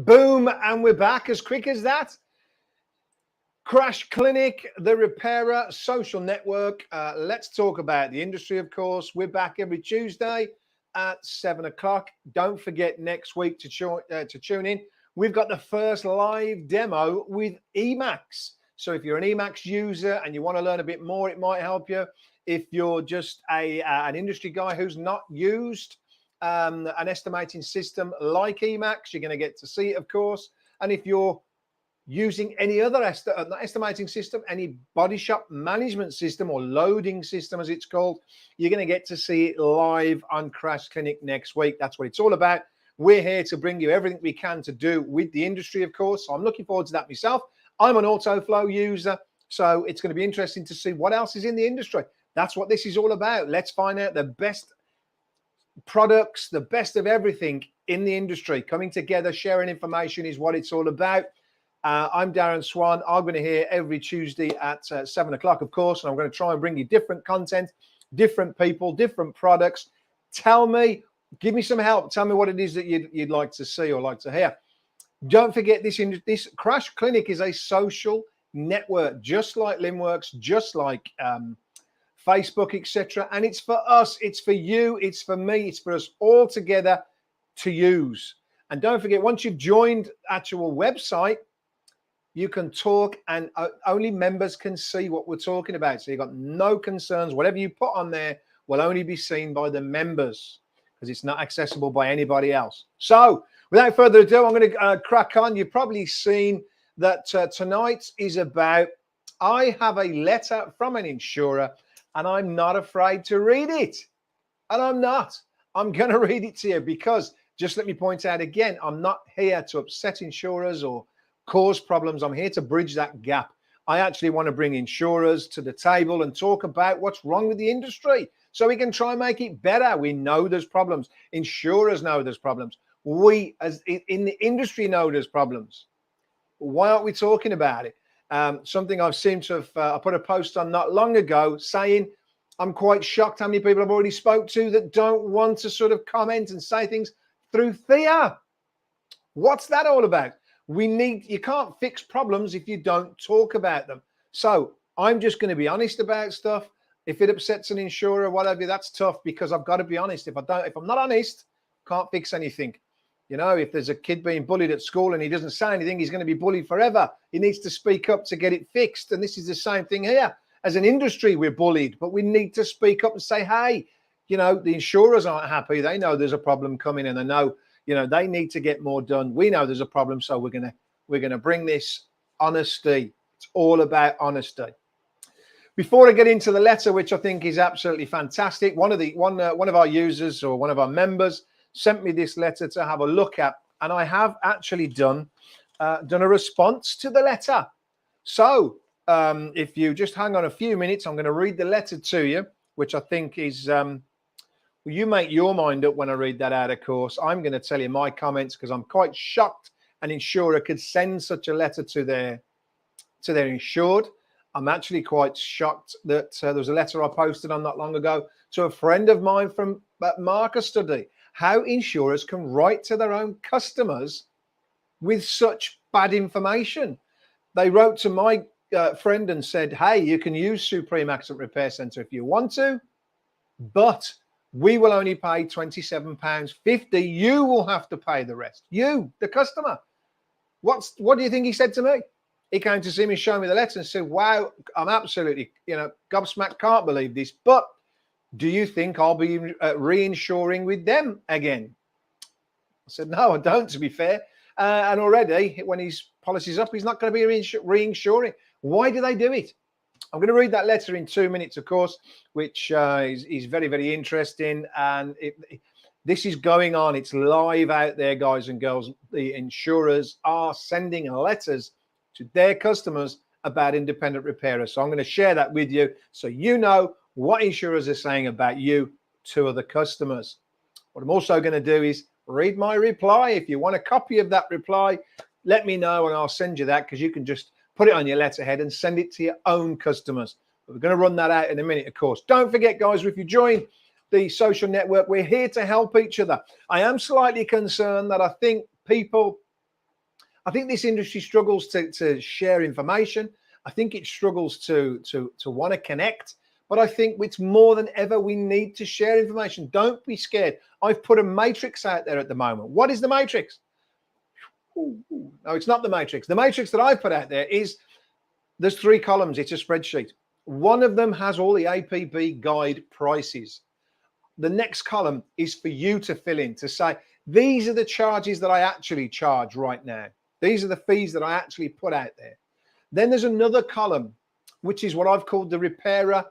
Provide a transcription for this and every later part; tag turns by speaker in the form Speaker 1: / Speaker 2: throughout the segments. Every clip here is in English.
Speaker 1: Boom, and we're back as quick as that. Crash Clinic, the repairer, social network. Let's talk about the industry, of course. We're back every Tuesday at 7 o'clock. Don't forget next week to tune in. We've got the first live demo with Emacs. So if you're an Emacs user and you want to learn a bit more, it might help you. If you're just an industry guy who's not used an estimating system like Emacs, you're going to get to see it, of course. And if you're using any other estimating system, any body shop management system or loading system as it's called, you're going to get to see it live on Crash Clinic next week. That's what it's all about. We're here to bring you everything we can to do with the industry, of course. So I'm looking forward to that myself. I'm an AutoFlow user, so it's going to be interesting to see what else is in the industry. That's what this is all about. Let's find out the best products, the best of everything in the industry. Coming together, sharing information is what it's all about. I'm Darren Swan. I'm going to hear every Tuesday at 7 o'clock, of course, and I'm going to try and bring you different content, different people, different products. Tell me, give me some help. Tell me what it is that you'd like to see or like to hear. Don't forget, this Crash Clinic is a social network, just like Limworks, just like Facebook, etc. And it's for us, it's for you, it's for me, it's for us all together to use. And don't forget, once you've joined actual website, you can talk and only members can see what we're talking about. So you've got no concerns. Whatever you put on there will only be seen by the members because it's not accessible by anybody else. So without further ado, I'm going to crack on. You've probably seen that tonight is about, I have a letter from an insurer and I'm not afraid to read it. And I'm not. I'm going to read it to you because, just let me point out again, I'm not here to upset insurers or cause problems. I'm here to bridge that gap. I actually want to bring insurers to the table and talk about what's wrong with the industry so we can try and make it better. We know there's problems. Insurers know there's problems. We, as in the industry, know there's problems. Why aren't we talking about it? Something I've seen to have, I put a post on not long ago saying, I'm quite shocked how many people I've already spoke to that don't want to sort of comment and say things through fear. What's that all about? You can't fix problems if you don't talk about them. So I'm just going to be honest about stuff. If it upsets an insurer or whatever, that's tough because If I'm not honest, can't fix anything. You know, if there's a kid being bullied at school and he doesn't say anything, he's going to be bullied forever. He needs to speak up to get it fixed. And this is the same thing here. As an industry, we're bullied, but we need to speak up and say, hey, you know, the insurers aren't happy. They know there's a problem coming and they know, you know, they need to get more done. We know there's a problem. So we're going to bring this honesty. It's all about honesty. Before I get into the letter, which I think is absolutely fantastic, one of our users or one of our members sent me this letter to have a look at, and I have actually done a response to the letter. So if you just hang on a few minutes, I'm going to read the letter to you, which I think is, you make your mind up when I read that out, of course. I'm going to tell you my comments because I'm quite shocked an insurer could send such a letter to their insured. I'm actually quite shocked that there was a letter I posted on not long ago to a friend of mine from Market Study, how insurers can write to their own customers with such bad information. They wrote to my friend and said, hey, you can use Supreme Accident Repair Centre if you want to, but we will only pay £27.50. You will have to pay the rest. You, the customer. What do you think he said to me? He came to see me, show me the letter and said, wow, I'm absolutely, gobsmacked, can't believe this. But do you think I'll be reinsuring with them again? I said, no, I don't, to be fair. And already, when his policy's up, he's not going to be reinsuring. Why do they do it? I'm going to read that letter in 2 minutes, of course, which is very, very interesting. And this is going on. It's live out there, guys and girls. The insurers are sending letters to their customers about independent repairers. So I'm going to share that with you so you know what insurers are saying about you to other customers. What I'm also going to do is read my reply. If you want a copy of that reply, let me know and I'll send you that because you can just put it on your letterhead and send it to your own customers. But we're going to run that out in a minute, of course. Don't forget, guys, if you join the social network, we're here to help each other. I am slightly concerned that I think people I think this industry struggles to share information. I think it struggles to want to connect. But I think it's more than ever we need to share information. Don't be scared. I've put a matrix out there at the moment. What is the matrix? No, it's not the matrix. The matrix that I've put out there is there's 3 columns. It's a spreadsheet. One of them has all the APB guide prices. The next column is for you to fill in, to say, these are the charges that I actually charge right now. These are the fees that I actually put out there. Then there's another column, which is what I've called the repairer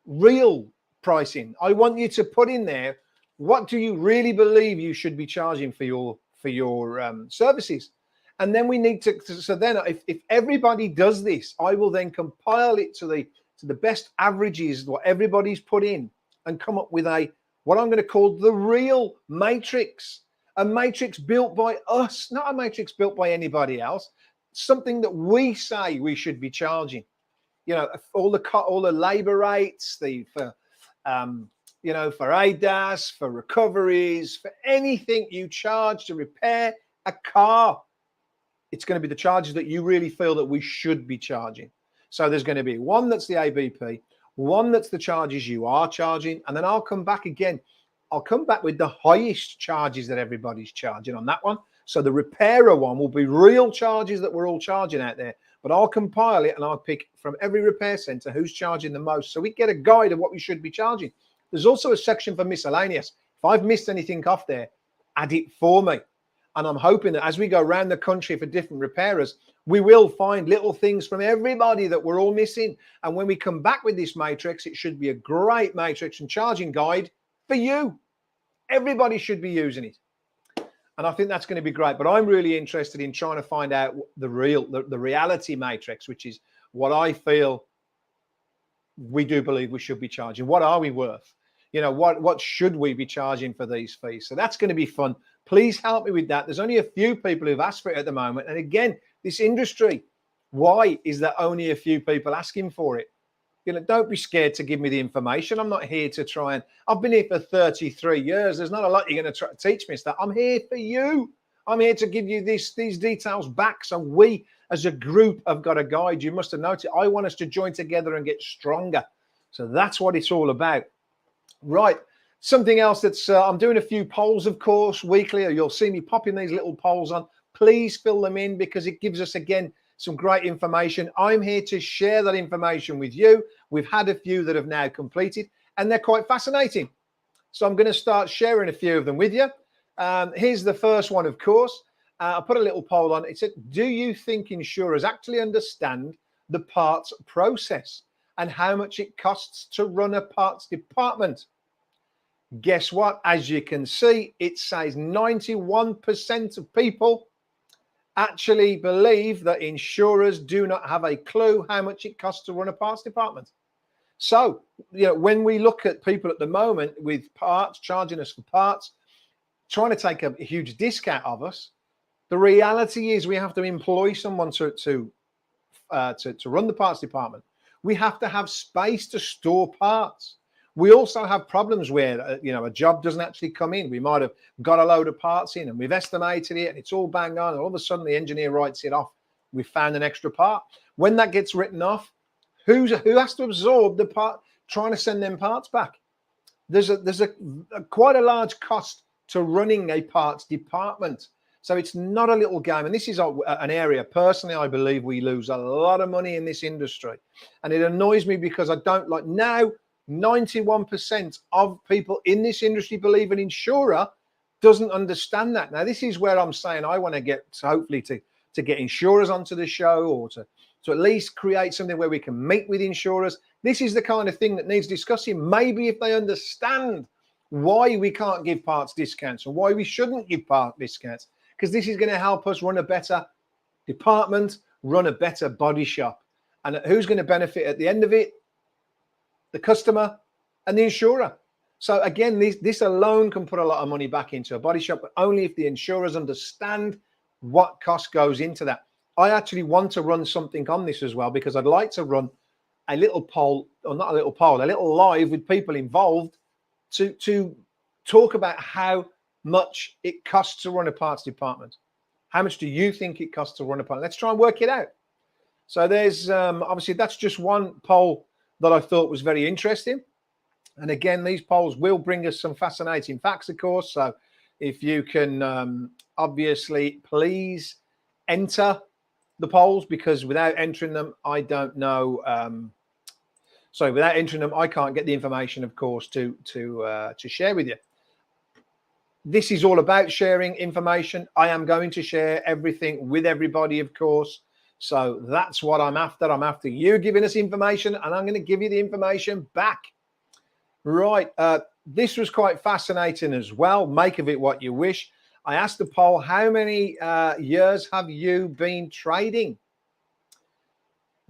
Speaker 1: real pricing. I want you to put in there, what do you really believe you should be charging for your services? And then we need to, so then if everybody does this, I will then compile it to the best averages, what everybody's put in, and come up with what I'm going to call the real matrix. A matrix built by us, not a matrix built by anybody else. Something that we say we should be charging. You know, all the labor rates, for ADAS, for recoveries, for anything you charge to repair a car, it's going to be the charges that you really feel that we should be charging. So there's going to be one that's the ABP, one that's the charges you are charging, and then I'll come back again. I'll come back with the highest charges that everybody's charging on that one. So the repairer one will be real charges that we're all charging out there. But I'll compile it and I'll pick from every repair center who's charging the most. So we get a guide of what we should be charging. There's also a section for miscellaneous. If I've missed anything off there, add it for me. And I'm hoping that as we go around the country for different repairers, we will find little things from everybody that we're all missing. And when we come back with this matrix, it should be a great matrix and charging guide for you. Everybody should be using it. And I think that's going to be great. But I'm really interested in trying to find out the reality matrix, which is what I feel we do believe we should be charging. What are we worth? You know, what should we be charging for these fees? So that's going to be fun. Please help me with that. There's only a few people who've asked for it at the moment. And again, this industry, why is there only a few people asking for it? You know, don't be scared to give me the information. I'm not here to try and, I've been here for 33 years. There's not a lot you're going to teach me stuff. I'm here for you. I'm here to give you these details back. So we as a group have got a guide. You must have noticed. I want us to join together and get stronger. So that's what it's all about. Right. Something else that's, I'm doing a few polls, of course, weekly. You'll see me popping these little polls on. Please fill them in because it gives us, again, some great information. I'm here to share that information with you. We've had a few that have now completed and they're quite fascinating. So I'm going to start sharing a few of them with you. Here's the first one, of course. I put a little poll on. It said, do you think insurers actually understand the parts process and how much it costs to run a parts department? Guess what? As you can see, it says 91% of people actually believe that insurers do not have a clue how much it costs to run a parts department. So, you know, when we look at people at the moment with parts, charging us for parts, trying to take a huge discount of us, the reality is we have to employ someone to run the parts department. We have to have space to store parts. We also have problems where, you know, a job doesn't actually come in. We might have got a load of parts in and we've estimated it and it's all bang on. And all of a sudden the engineer writes it off. We found an extra part. When that gets written off, who has to absorb the part trying to send them parts back? There's quite a large cost to running a parts department. So it's not a little game. And this is an area, personally, I believe we lose a lot of money in this industry. And it annoys me because I don't like now. 91% of people in this industry believe an insurer doesn't understand that. Now, this is where I'm saying I want to get, hopefully, to get insurers onto the show or to at least create something where we can meet with insurers. This is the kind of thing that needs discussing. Maybe if they understand why we can't give parts discounts and why we shouldn't give part discounts, because this is going to help us run a better department, run a better body shop. And who's going to benefit at the end of it? The customer and the insurer. So again, this alone can put a lot of money back into a body shop, but only if the insurers understand what cost goes into that. I actually want to run something on this as well, because I'd like to run a little poll, or not a little poll, a little live with people involved to talk about how much it costs to run a parts department. How much do you think it costs to run a poll? Let's try and work it out. So there's obviously that's just one poll that I thought was very interesting. And again, these polls will bring us some fascinating facts, of course. So if you can obviously please enter the polls, because without entering them, I don't know. Without entering them, I can't get the information, of course, to share with you. This is all about sharing information. I am going to share everything with everybody, of course. So that's what I'm after. I'm after you giving us information, and I'm going to give you the information back. Right. This was quite fascinating as well. Make of it what you wish. I asked the poll, how many years have you been trading?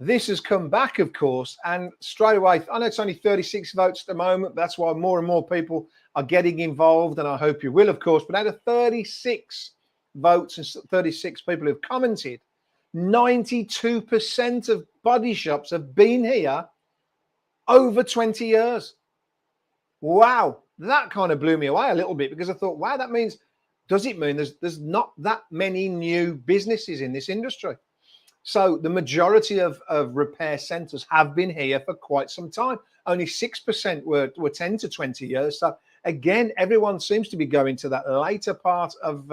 Speaker 1: This has come back, of course, and straight away, I know it's only 36 votes at the moment. That's why more and more people are getting involved, and I hope you will, of course. But out of 36 votes and 36 people who've commented, 92% of body shops have been here over 20 years. Wow, that kind of blew me away a little bit, because I thought, wow, that means, does it mean there's not that many new businesses in this industry? So the majority of repair centers have been here for quite some time. Only 6% were 10 to 20 years. So again, everyone seems to be going to that later part of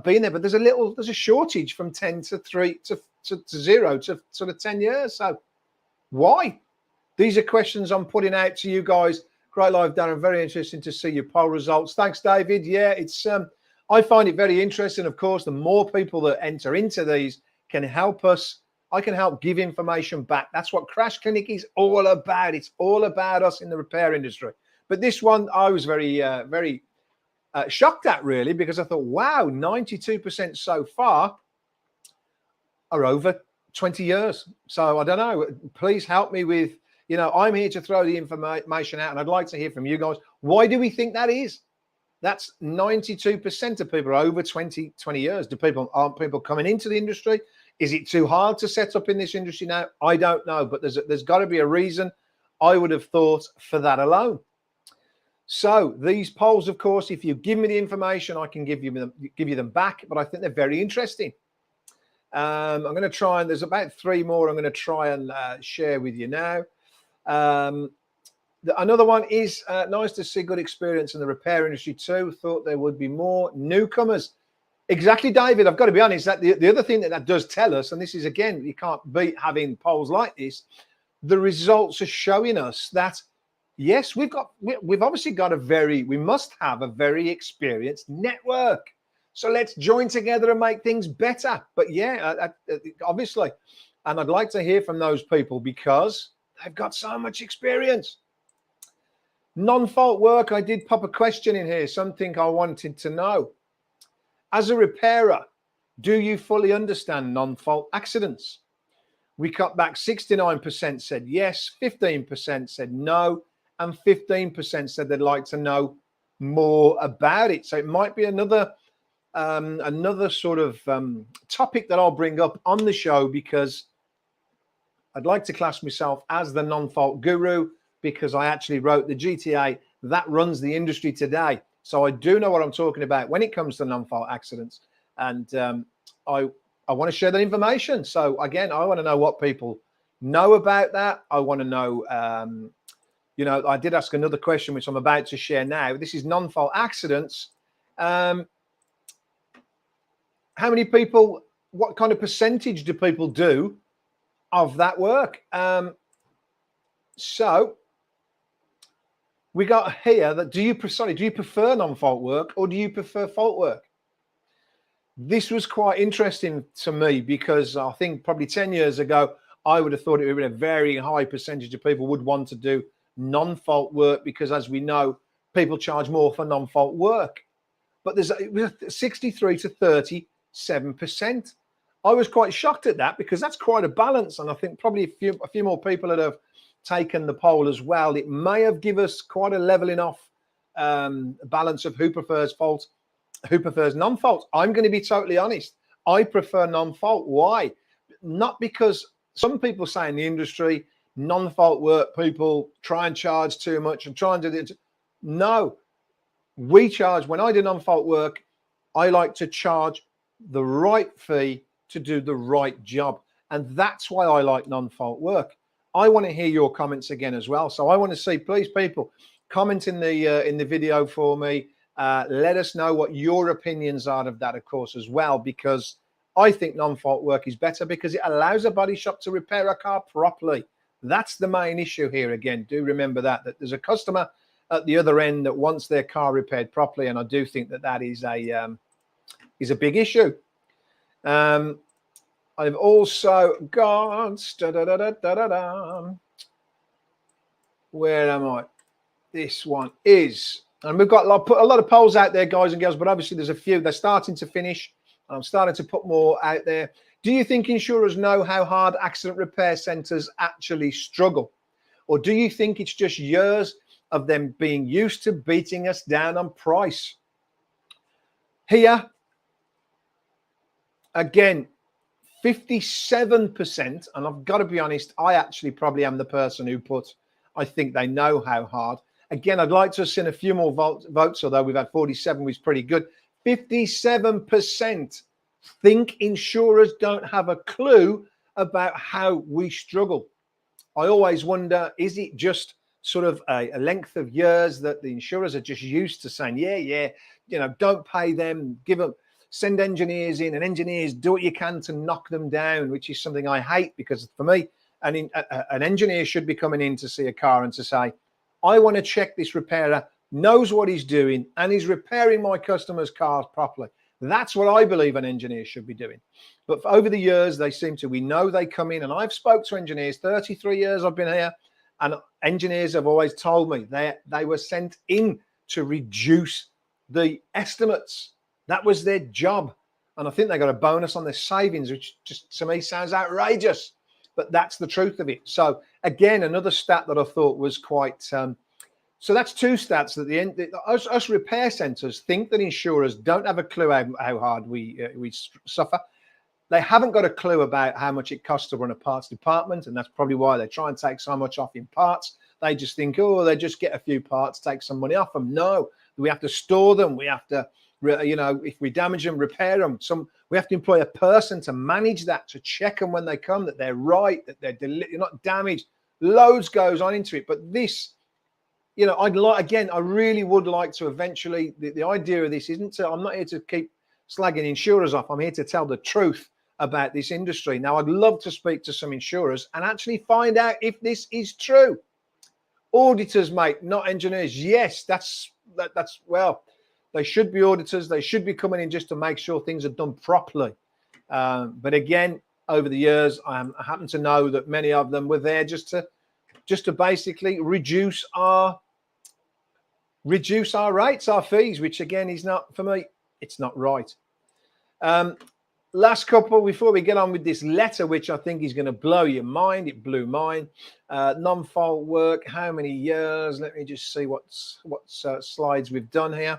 Speaker 1: being there. But there's a shortage from 10 to 3 to 0 to sort of 10 years. So why? These are questions I'm putting out to you guys. Great live, Darren. Very interesting to see your poll results. Thanks, David. Yeah, it's I find it very interesting. Of course, the more people that enter into these can help us. I can help give information back. That's what Crash Clinic is all about. It's all about us in the repair industry. But this one, I was very shocked at, really, because I thought, wow, 92% so far are over 20 years. So I don't know. Please help me with, I'm here to throw the information out, and I'd like to hear from you guys. Why do we think that is? That's 92% of people are over 20 years. Aren't people coming into the industry? Is it too hard to set up in this industry now? I don't know, but there's got to be a reason, I would have thought, for that alone. So these polls, of course, if you give me the information, I can give you them back, but I think they're very interesting. I'm going to try, and there's about 3 more I'm going to try and share with you now. Another one is nice to see good experience in the repair industry too. Thought there would be more newcomers. Exactly, David. I've got to be honest, that the other thing that does tell us, and this is, again, you can't beat having polls like this, the results are showing us that, yes, we've obviously got we must have a very experienced network. So let's join together and make things better. But yeah, obviously, and I'd like to hear from those people because they've got so much experience. Non-fault work, I did pop a question in here, something I wanted to know. As a repairer, do you fully understand non-fault accidents? We cut back 69% said yes, 15% said no, and 15% said they'd like to know more about it. So it might be another sort of topic that I'll bring up on the show, because I'd like to class myself as the non-fault guru, because I actually wrote the GTA that runs the industry today. So I do know what I'm talking about when it comes to non-fault accidents. And I want to share that information. So again, I want to know what people know about that. I want to know, I did ask another question, which I'm about to share now. This is non-fault accidents. How many people, what kind of percentage do people do of that work? So we got here that do you prefer non-fault work or do you prefer fault work? This was quite interesting to me, because I think probably 10 years ago, I would have thought it would be a very high percentage of people would want to do non-fault work, because as we know, people charge more for non-fault work. But it was 63 to 37%. I was quite shocked at that, because that's quite a balance. And I think probably a few more people that have taken the poll as well, it may have given us quite a leveling off balance of who prefers fault, who prefers non-fault. I'm going to be totally honest. I prefer non-fault. Why? Not because some people say in the industry, non-fault work, people try and charge too much and try and do this. No, we charge, when I do non-fault work, I like to charge the right fee to do the right job. And that's why I like non-fault work. I want to hear your comments again as well. So I want to see, please, people, comment in the video for me. Let us know what your opinions are of that, of course, as well, because I think non-fault work is better because it allows a body shop to repair a car properly. That's the main issue here. Again, do remember that there's a customer at the other end that wants their car repaired properly, and I do think that is a big issue. I've also got where am I? This one is, and we've got put a lot of polls out there, guys and girls, but obviously there's a few. They're starting to finish. I'm starting to put more out there. Do you think insurers know how hard accident repair centres actually struggle? Or do you think it's just years of them being used to beating us down on price? Here, again, 57%, and I've got to be honest, I actually probably am the person who put, I think they know how hard. Again, I'd like to have seen a few more votes, although we've had 47, which is pretty good. 57% think insurers don't have a clue about how we struggle. I always wonder, is it just sort of a length of years that the insurers are just used to saying, yeah, don't pay them, send engineers in, and engineers do what you can to knock them down, which is something I hate, because for me, an engineer should be coming in to see a car and to say, I want to check this repairer knows what he's doing and he's repairing my customers' cars properly. That's what I believe an engineer should be doing. But over the years, we know they come in, and I've spoke to engineers, 33 years I've been here, and engineers have always told me they were sent in to reduce the estimates. That was their job. And I think they got a bonus on their savings, which just to me sounds outrageous, but that's the truth of it. So again, another stat that I thought was quite, so that's two stats at the end. Us repair centres think that insurers don't have a clue how hard we suffer. They haven't got a clue about how much it costs to run a parts department, and that's probably why they try and take so much off in parts. They just think, oh, they just get a few parts, take some money off them. No, we have to store them. We have to, if we damage them, repair them. We have to employ a person to manage that, to check them when they come, that they're right, that they're not damaged. Loads goes on into it. But this, I really would like to eventually, the idea of this isn't to, I'm not here to keep slagging insurers off. I'm here to tell the truth about this industry. Now, I'd love to speak to some insurers and actually find out if this is true. Auditors, mate, not engineers. Yes, that's well, they should be auditors. They should be coming in just to make sure things are done properly. But again, over the years, I happen to know that many of them were there just to basically reduce our rates, our fees, which again is not, for me, it's not right. Last couple before we get on with this letter, which I think is going to blow your mind. It blew mine. Non-fault work, how many years? Let me just see what slides we've done here.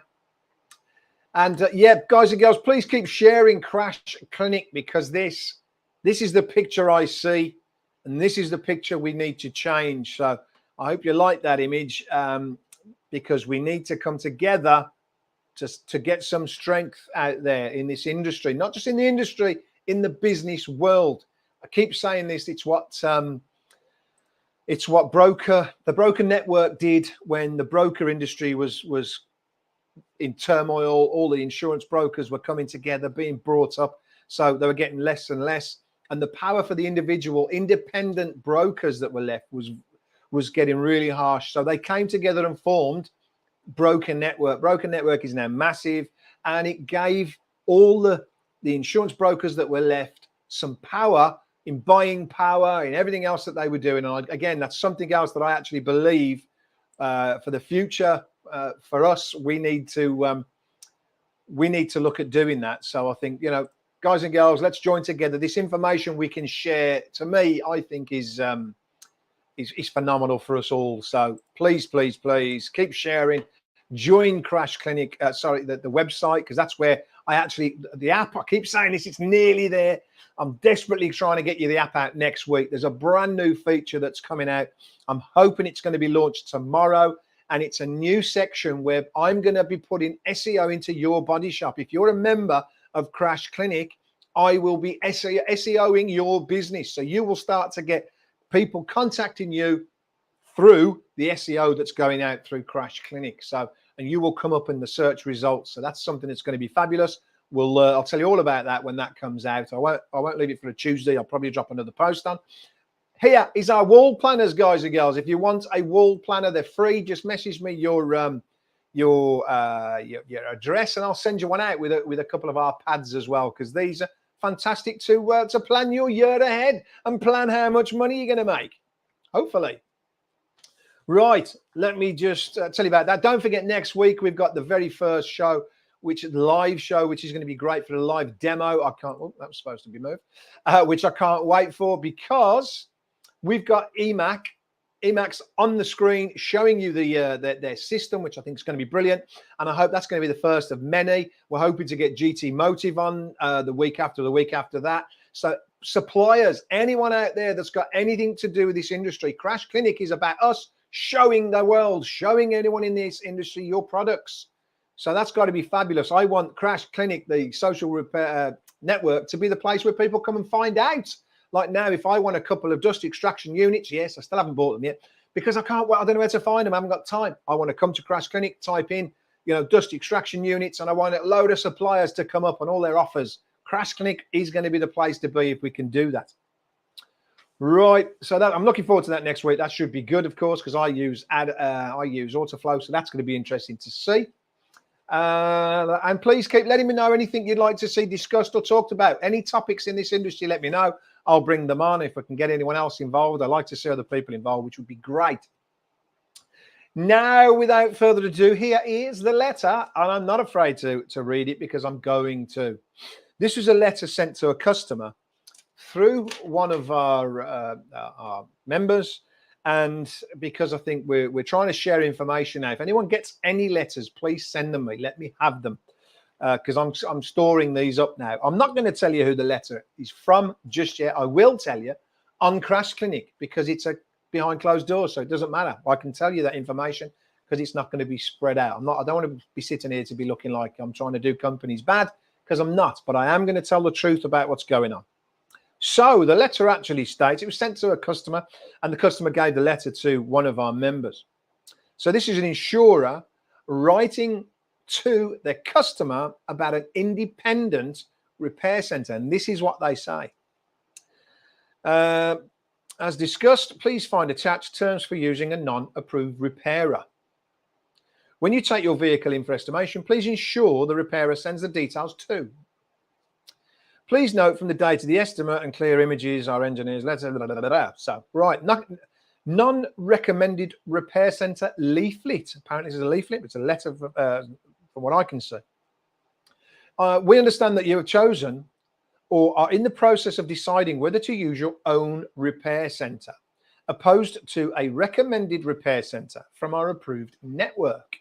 Speaker 1: And yeah, guys and girls, please keep sharing Crash Clinic, because this is the picture I see, and this is the picture we need to change. So I hope you like that image, because we need to come together to get some strength out there in this industry, not just in the industry, in the business world. I keep saying this, it's what the broker network did when the broker industry was in turmoil. All the insurance brokers were coming together, being brought up, so they were getting less and less, and the power for the individual independent brokers that were left was getting really harsh. So they came together and formed Broker Network. Broker Network is now massive, and it gave all the insurance brokers that were left some power in buying power, in everything else that they were doing. And again, that's something else that I actually believe for the future, for us, we need to look at doing that. So I think, guys and girls, let's join together. This information we can share, to me, I think is phenomenal for us all. So please keep sharing. Join Crash Clinic, the website, because that's where the app, I keep saying this, it's nearly there. I'm desperately trying to get you the app out next week. There's a brand new feature that's coming out. I'm hoping it's going to be launched tomorrow, and it's a new section where I'm going to be putting SEO into your body shop. If you're a member of Crash Clinic, I will be SEOing your business. So you will start to get people contacting you through the SEO that's going out through Crash Clinic. So, and you will come up in the search results. So that's something that's going to be fabulous. I'll tell you all about that when that comes out. I won't leave it for a Tuesday. I'll probably drop another post on. Here is our wall planners, guys and girls. If you want a wall planner, they're free. Just message me your address, and I'll send you one out with a couple of our pads as well, because these are fantastic to plan your year ahead and plan how much money you're going to make, hopefully. Right, let me just tell you about that. Don't forget, next week we've got the very first show, which is live show, which is going to be great for the live demo. That was supposed to be moved, which I can't wait for, because we've got Emacs on the screen showing you their system, which I think is going to be brilliant. And I hope that's going to be the first of many. We're hoping to get GT Motive on the week after that. So suppliers, anyone out there that's got anything to do with this industry, Crash Clinic is about us showing the world, showing anyone in this industry your products. So that's got to be fabulous. I want Crash Clinic, the social repair network, to be the place where people come and find out. Like now, if I want a couple of dust extraction units, yes, I still haven't bought them yet because I don't know where to find them. I haven't got time. I want to come to Crash Clinic, type in, dust extraction units, and I want a load of suppliers to come up on all their offers. Crash Clinic is going to be the place to be if we can do that. Right, so I'm looking forward to that next week. That should be good, of course, because I use Autoflow, so that's going to be interesting to see. And please keep letting me know anything you'd like to see discussed or talked about. Any topics in this industry, let me know. I'll bring them on. If I can get anyone else involved, I like to see other people involved, which would be great. Now, without further ado, here is the letter, and I'm not afraid to read it because I'm going to. This was a letter sent to a customer through one of our members, and because I think we're trying to share information now. If anyone gets any letters, please send them me. Let me have them, because I'm storing these up now. I'm not going to tell you who the letter is from just yet. I will tell you on Crash Clinic because it's a behind closed doors, so it doesn't matter. I can tell you that information because it's not going to be spread out. I don't want to be sitting here to be looking like I'm trying to do companies bad, because I'm not. But I am going to tell the truth about what's going on. So the letter actually states it was sent to a customer, and the customer gave the letter to one of our members. So this is an insurer writing to their customer about an independent repair center, and this is what they say. As discussed, please find attached terms for using a non-approved repairer. When you take your vehicle in for estimation, please ensure the repairer sends the details too. Please note from the date of the estimate and clear images, our engineers letter. Blah, blah, blah, blah. So, right, non-recommended repair center leaflet. Apparently, this is a leaflet. It's a letter from what I can see. We understand that you have chosen or are in the process of deciding whether to use your own repair center, opposed to a recommended repair center from our approved network.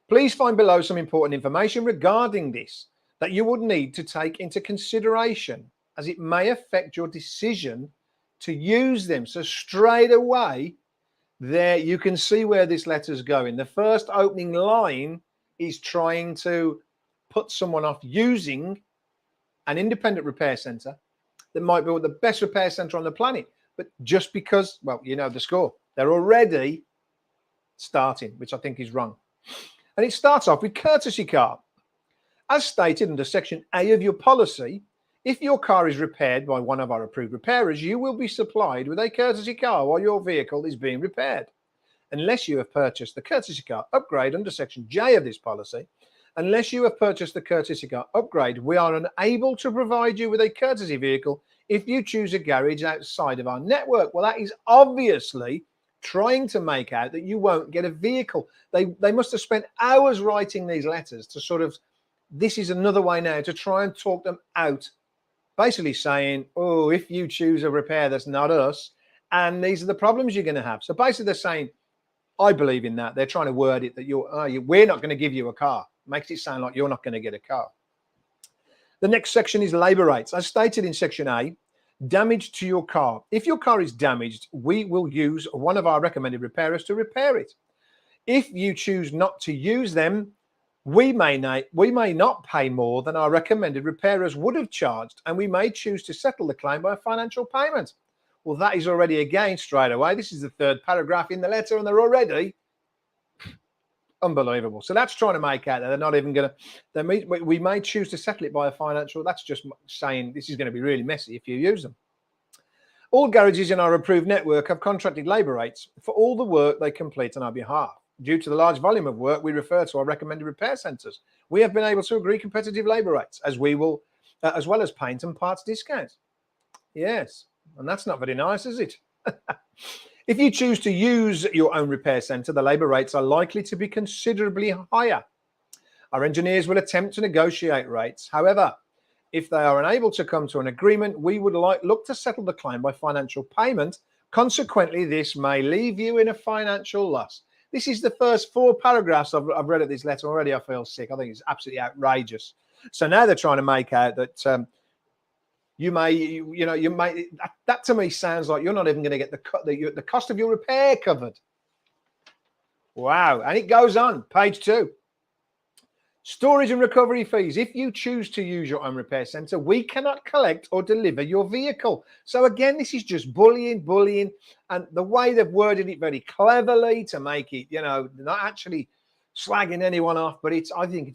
Speaker 1: Please find below some important information regarding this that you would need to take into consideration, as it may affect your decision to use them. So straight away there, you can see where this letter is going. The first opening line is trying to put someone off using an independent repair center that might be the best repair center on the planet. But just because, well, you know the score. They're already starting, which I think is wrong. And it starts off with courtesy car. As stated under Section A of your policy, if your car is repaired by one of our approved repairers, you will be supplied with a courtesy car while your vehicle is being repaired. Unless you have purchased the courtesy car upgrade under Section J of this policy, unless you have purchased the courtesy car upgrade, we are unable to provide you with a courtesy vehicle if you choose a garage outside of our network. Well, that is obviously trying to make out that you won't get a vehicle. They must have spent hours writing these letters to sort of, this is another way now to try and talk them out, basically saying, oh, if you choose a repair that's not us, and these are the problems you're going to have. So basically they're saying, I believe in that. They're trying to word it that we're not going to give you a car. Makes it sound like you're not going to get a car. The next section is labor rates. As stated in Section A, damage to your car. If your car is damaged, we will use one of our recommended repairers to repair it. If you choose not to use them, We may not pay more than our recommended repairers would have charged, and we may choose to settle the claim by a financial payment. Well, that is already again straight away. This is the third paragraph in the letter, and they're already unbelievable. So that's trying to make out that they're not even going to. We may choose to settle it by a financial. That's just saying this is going to be really messy if you use them. All garages in our approved network have contracted labour rates for all the work they complete on our behalf. Due to the large volume of work we refer to our recommended repair centres, we have been able to agree competitive labour rates, as well as paint and parts discounts. Yes, and that's not very nice, is it? If you choose to use your own repair centre, the labour rates are likely to be considerably higher. Our engineers will attempt to negotiate rates. However, if they are unable to come to an agreement, we would look to settle the claim by financial payment. Consequently, this may leave you in a financial loss. This is the first 4 paragraphs I've read of this letter already. I feel sick. I think it's absolutely outrageous. So now they're trying to make out that that to me sounds like you're not even going to get the cost of your repair covered. Wow. And it goes on, page 2. Storage and recovery fees. If you choose to use your own repair centre, we cannot collect or deliver your vehicle. So again, this is just bullying. And the way they've worded it very cleverly to make it, not actually slagging anyone off, but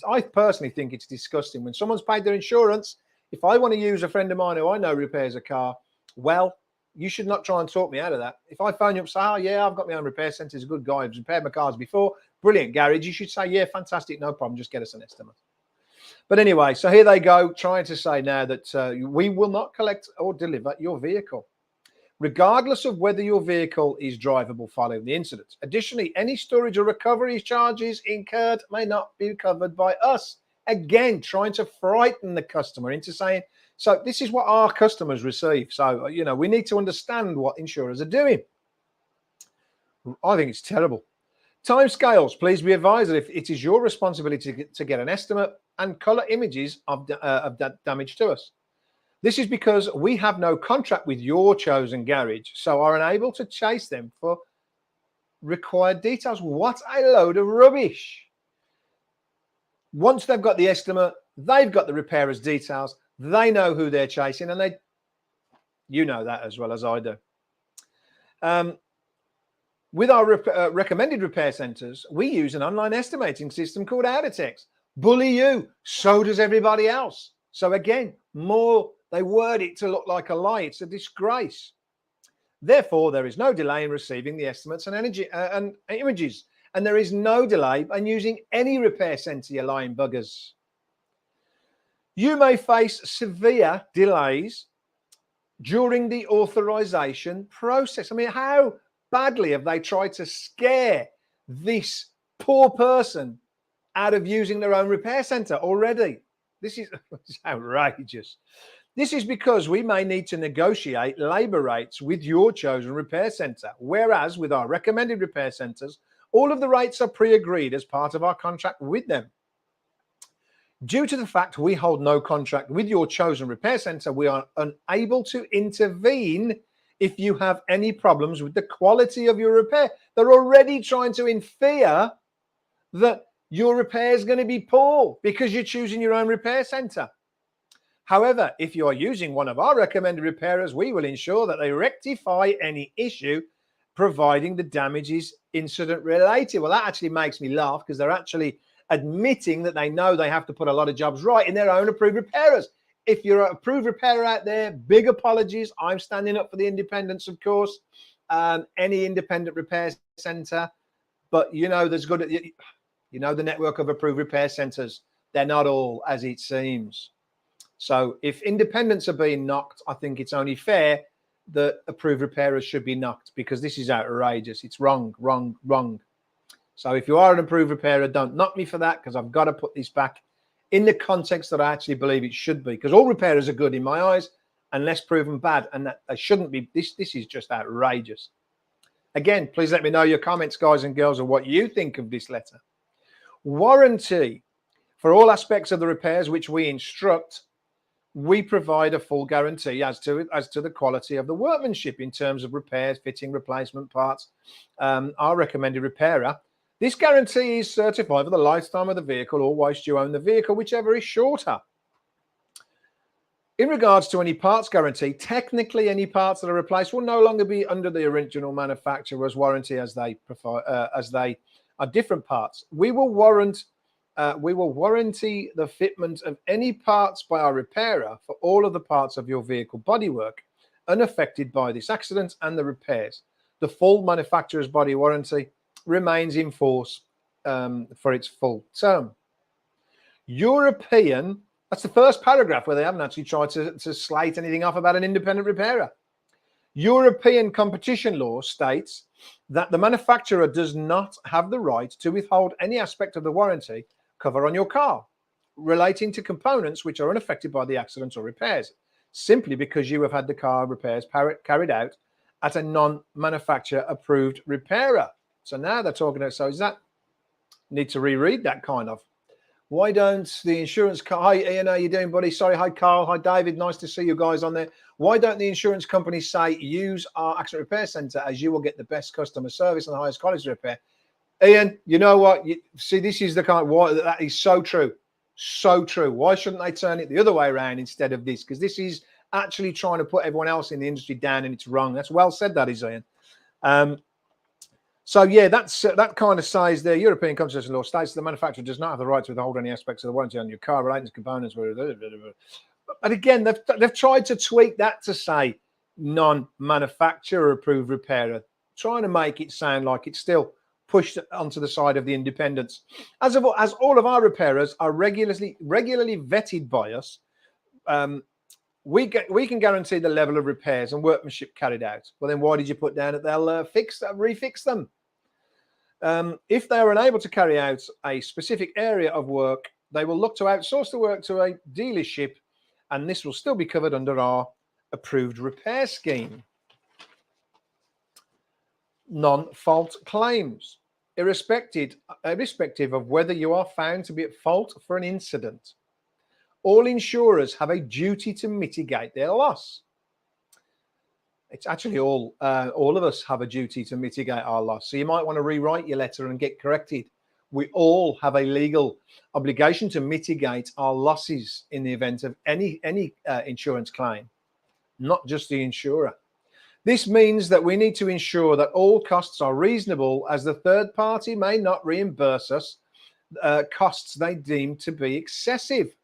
Speaker 1: I personally think it's disgusting. When someone's paid their insurance, if I want to use a friend of mine who I know repairs a car, well, you should not try and talk me out of that. If I phone you up and say, oh, yeah, I've got my own repair centre, he's a good guy, I've repaired my cars before, brilliant garage, you should say, yeah, fantastic, no problem, just get us an estimate. But anyway, so here they go, trying to say now that we will not collect or deliver your vehicle, regardless of whether your vehicle is drivable following the incident. Additionally, any storage or recovery charges incurred may not be covered by us. Again, trying to frighten the customer into saying, so this is what our customers receive. So, we need to understand what insurers are doing. I think it's terrible. Timescales. Please be advised that if it is your responsibility to get an estimate and colour images of that damage to us. This is because we have no contract with your chosen garage, so are unable to chase them for required details. What a load of rubbish. Once they've got the estimate, they've got the repairer's details, they know who they're chasing, and you know that as well as I do. With our recommended repair centres, we use an online estimating system called Autotext. Bully you, so does everybody else. So again, they word it to look like a lie. It's a disgrace. Therefore, there is no delay in receiving the estimates and images. And there is no delay in using any repair centre, you lying buggers. You may face severe delays during the authorization process. I mean, how badly have they tried to scare this poor person out of using their own repair centre already? This is outrageous. This is because we may need to negotiate labour rates with your chosen repair centre, whereas with our recommended repair centres, all of the rates are pre-agreed as part of our contract with them. Due to the fact we hold no contract with your chosen repair centre, we are unable to intervene if you have any problems with the quality of your repair. They're already trying to infer that your repair is going to be poor because you're choosing your own repair centre. However, if you are using one of our recommended repairers, we will ensure that they rectify any issue, providing the damage is incident related. Well, that actually makes me laugh because they're actually admitting that they know they have to put a lot of jobs right in their own approved repairers. If you're an approved repairer out there, big apologies. I'm standing up for the independents, of course. Any independent repair centre, but there's the network of approved repair centres. They're not all as it seems. So if independents are being knocked, I think it's only fair that approved repairers should be knocked, because this is outrageous. It's wrong. So if you are an approved repairer, don't knock me for that, because I've got to put this back in the context that I actually believe it should be, because all repairers are good in my eyes unless proven bad, and that they shouldn't be. This is just outrageous. Again, please let me know your comments, guys and girls, on what you think of this letter. Warranty. For all aspects of the repairs which we instruct, we provide a full guarantee as to the quality of the workmanship in terms of repairs, fitting, replacement parts. Our recommended repairer This guarantee is certified for the lifetime of the vehicle or whilst you own the vehicle, whichever is shorter. In regards to any parts guarantee, technically any parts that are replaced will no longer be under the original manufacturer's warranty as they are different parts. We will warranty the fitment of any parts by our repairer for all of the parts of your vehicle bodywork unaffected by this accident and the repairs. The full manufacturer's body warranty remains in force for its full term. European, that's the first paragraph where they haven't actually tried to slate anything off about an independent repairer. European competition law states that the manufacturer does not have the right to withhold any aspect of the warranty cover on your car relating to components which are unaffected by the accident or repairs, simply because you have had the car repairs carried out at a non-manufacturer approved repairer. So now they're talking about, so is that, need to reread that kind of. Why don't the insurance, hi Ian, how you doing, buddy? Sorry, hi Carl, hi David, nice to see you guys on there. Why don't the insurance companies say use our accident repair centre as you will get the best customer service and the highest quality repair? Ian, you know what? See, this is the kind of, why that is so true. So true. Why shouldn't they turn it the other way around instead of this? Because this is actually trying to put everyone else in the industry down, and it's wrong. That's well said, that is, Ian. So yeah, that kind of says the European competition law states the manufacturer does not have the right to withhold any aspects of the warranty on your car relating to components. But again, they've tried to tweak that to say non-manufacturer approved repairer, trying to make it sound like it's still pushed onto the side of the independents. As all of our repairers are regularly vetted by us, we can guarantee the level of repairs and workmanship carried out. Well, then why did you put down that they'll refix them? If they are unable to carry out a specific area of work, they will look to outsource the work to a dealership, and this will still be covered under our approved repair scheme. Non-fault claims, irrespective of whether you are found to be at fault for an incident. All insurers have a duty to mitigate their loss. It's actually all of us have a duty to mitigate our loss. So you might want to rewrite your letter and get corrected. We all have a legal obligation to mitigate our losses in the event of any insurance claim, not just the insurer. This means that we need to ensure that all costs are reasonable, as the third party may not reimburse us costs they deem to be excessive.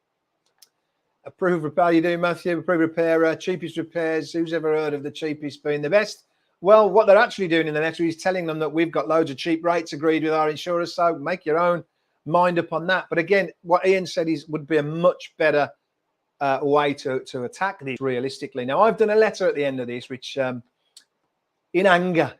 Speaker 1: Approved repair, you do, Matthew? Approved repairer, cheapest repairs. Who's ever heard of the cheapest being the best? Well, what they're actually doing in the letter is telling them that we've got loads of cheap rates agreed with our insurers, so make your own mind up on that. But again, what Ian said would be a much better way to attack this realistically. Now, I've done a letter at the end of this, which in anger.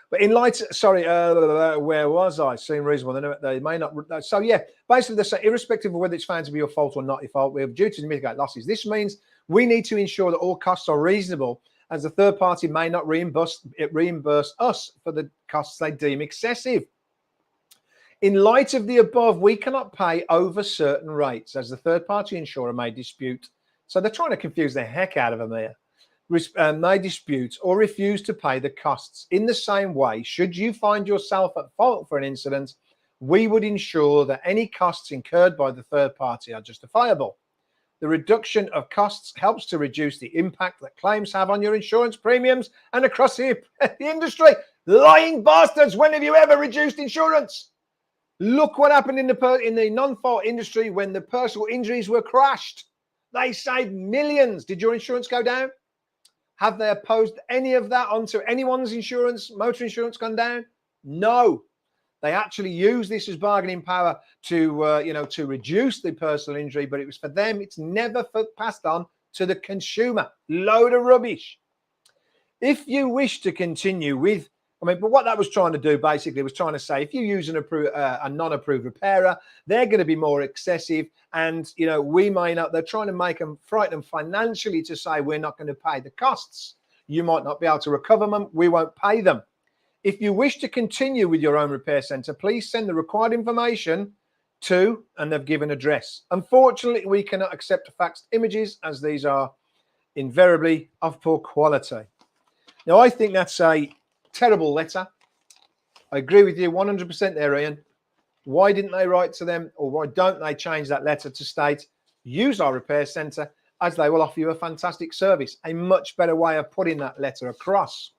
Speaker 1: But in light, sorry, where was I? Seem reasonable. They may not. So yeah, basically they say, irrespective of whether it's found to be your fault or not your fault, we have duty to mitigate losses. This means we need to ensure that all costs are reasonable, as the third party may not reimburse us for the costs they deem excessive. In light of the above, we cannot pay over certain rates, as the third party insurer may dispute. So they're trying to confuse the heck out of them here. May dispute or refuse to pay the costs. In the same way, should you find yourself at fault for an incident, we would ensure that any costs incurred by the third party are justifiable. The reduction of costs helps to reduce the impact that claims have on your insurance premiums and across the industry. Lying bastards, when have you ever reduced insurance? Look what happened in the non-fault industry when the personal injuries were crashed. They saved millions. Did your insurance go down? Have they opposed any of that onto anyone's insurance, motor insurance gone down? No. They actually use this as bargaining power to, to reduce the personal injury, but it was for them. It's never passed on to the consumer. Load of rubbish. If you wish to continue with, but what that was trying to do basically was trying to say, if you use a non-approved repairer, they're going to be more excessive, and we may not. They're trying to make them frighten them financially to say we're not going to pay the costs. You might not be able to recover them. We won't pay them. If you wish to continue with your own repair centre, please send the required information to, and they've given address. Unfortunately, we cannot accept faxed images, as these are invariably of poor quality. Now, I think that's a terrible letter. I agree with you 100% there, Ian. Why didn't they write to them, or why don't they change that letter to state, use our repair centre, as they will offer you a fantastic service? A much better way of putting that letter across.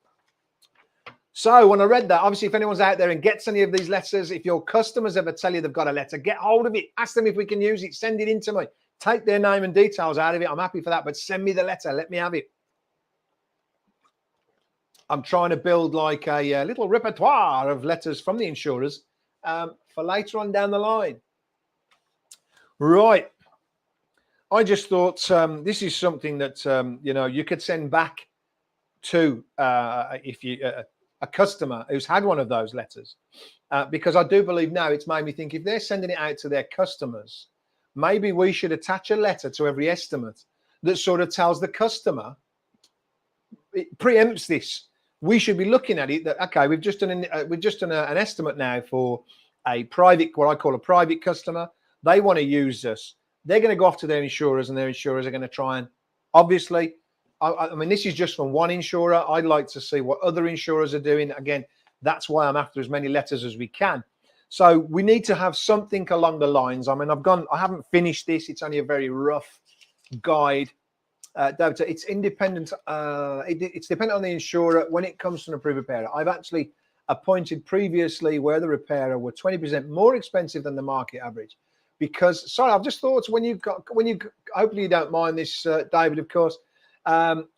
Speaker 1: So when I read that, obviously, if anyone's out there and gets any of these letters, if your customers ever tell you they've got a letter, get hold of it. Ask them if we can use it. Send it in to me. Take their name and details out of it. I'm happy for that, but send me the letter. Let me have it. I'm trying to build like a little repertoire of letters from the insurers for later on down the line. Right. I just thought this is something that, you know, you could send back to if you a customer who's had one of those letters, because I do believe now it's made me think, if they're sending it out to their customers, maybe we should attach a letter to every estimate that sort of tells the customer, it preempts this. We should be looking at it that, okay, we've just done an estimate now for a private, what I call a private customer. They want to use us. They're going to go off to their insurers, and their insurers are going to try and, obviously, I mean, this is just from one insurer. I'd like to see what other insurers are doing. Again, that's why I'm after as many letters as we can. So we need to have something along the lines. I mean, I haven't finished this. It's only a very rough guide. It's independent. It's dependent on the insurer when it comes to an approved repairer. I've actually appointed previously where the repairer were 20% more expensive than the market average. Because, sorry, I've just thought when you hopefully you don't mind this, David, of course,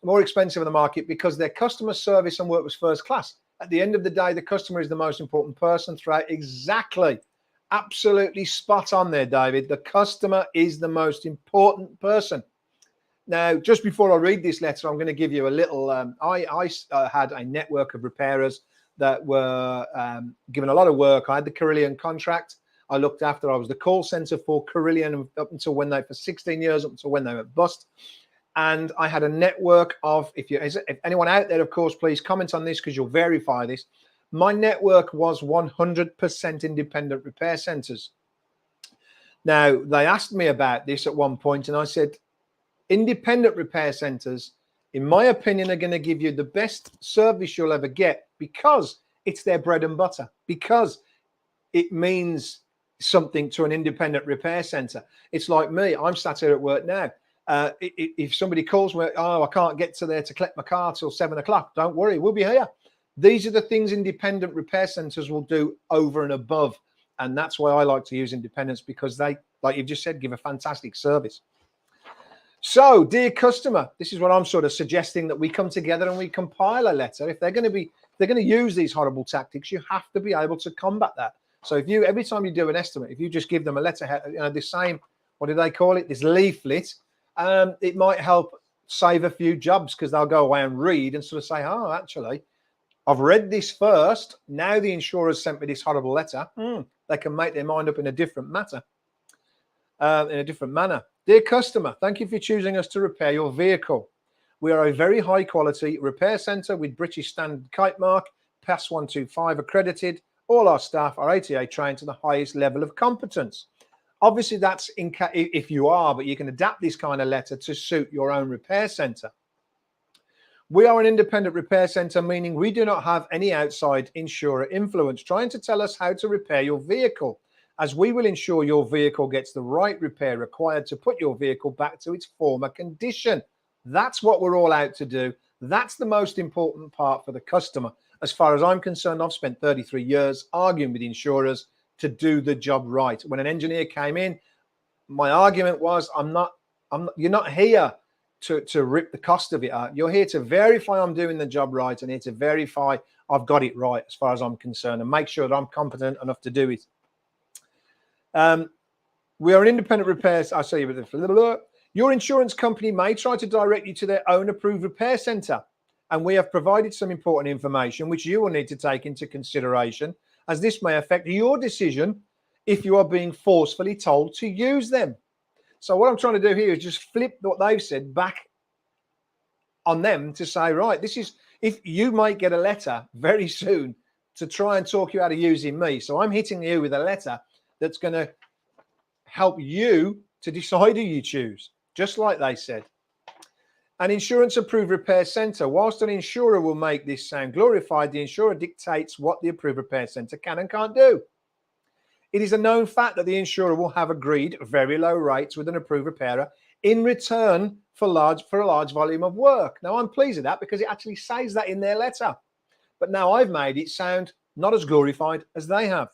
Speaker 1: more expensive in the market because their customer service and work was first class. At the end of the day, the customer is the most important person throughout. Exactly. Absolutely spot on there, David. The customer is the most important person. Now, just before I read this letter, I'm going to give you a little, I had a network of repairers that were given a lot of work. I had the Carillion contract. I looked after, I was the call center for Carillion up until when they, for 16 years, up until when they went bust. And I had a network of, if anyone out there, of course, please comment on this because you'll verify this. My network was 100% independent repair centers. Now, they asked me about this at one point, and I said, independent repair centers, in my opinion, are going to give you the best service you'll ever get because it's their bread and butter, because it means something to an independent repair center. It's like me. I'm sat here at work now. If somebody calls me, oh, I can't get to there to collect my car till 7 o'clock, don't worry, we'll be here. These are the things independent repair centers will do over and above. And that's why I like to use independents, because they, like you've just said, give a fantastic service. So, dear customer, this is what I'm sort of suggesting, that we come together and we compile a letter. If they're going to use these horrible tactics, you have to be able to combat that. So if you, every time you do an estimate, if you just give them a letter, you know, the same, what do they call it? This leaflet, it might help save a few jobs, because they'll go away and read and sort of say, oh, actually, I've read this first. Now the insurers sent me this horrible letter. They can make their mind up in a different matter, in a different manner. Dear customer, thank you for choosing us to repair your vehicle. We are a very high quality repair centre with British Standard Kite Mark, PAS 125 accredited. All our staff are ATA trained to the highest level of competence. Obviously, that's if you are, but you can adapt this kind of letter to suit your own repair centre. We are an independent repair centre, meaning we do not have any outside insurer influence trying to tell us how to repair your vehicle, as we will ensure your vehicle gets the right repair required to put your vehicle back to its former condition. That's what we're all out to do. That's the most important part for the customer. As far as I'm concerned, I've spent 33 years arguing with insurers to do the job right. When an engineer came in, my argument was, you're not here to rip the cost of it out. You're here to verify I'm doing the job right, and here to verify I've got it right as far as I'm concerned, and make sure that I'm competent enough to do it. We are an independent repairs. I'll show you with the your insurance company may try to direct you to their own approved repair center, and we have provided some important information which you will need to take into consideration, as this may affect your decision if you are being forcefully told to use them. So what I'm trying to do here is just flip what they've said back on them to say, right, this is, if you might get a letter very soon to try and talk you out of using me. So I'm hitting you with a letter that's going to help you to decide who you choose, just like they said. An insurance approved repair centre. Whilst an insurer will make this sound glorified, the insurer dictates what the approved repair centre can and can't do. It is a known fact that the insurer will have agreed very low rates with an approved repairer in return for a large volume of work. Now, I'm pleased with that because it actually says that in their letter. But now I've made it sound not as glorified as they have.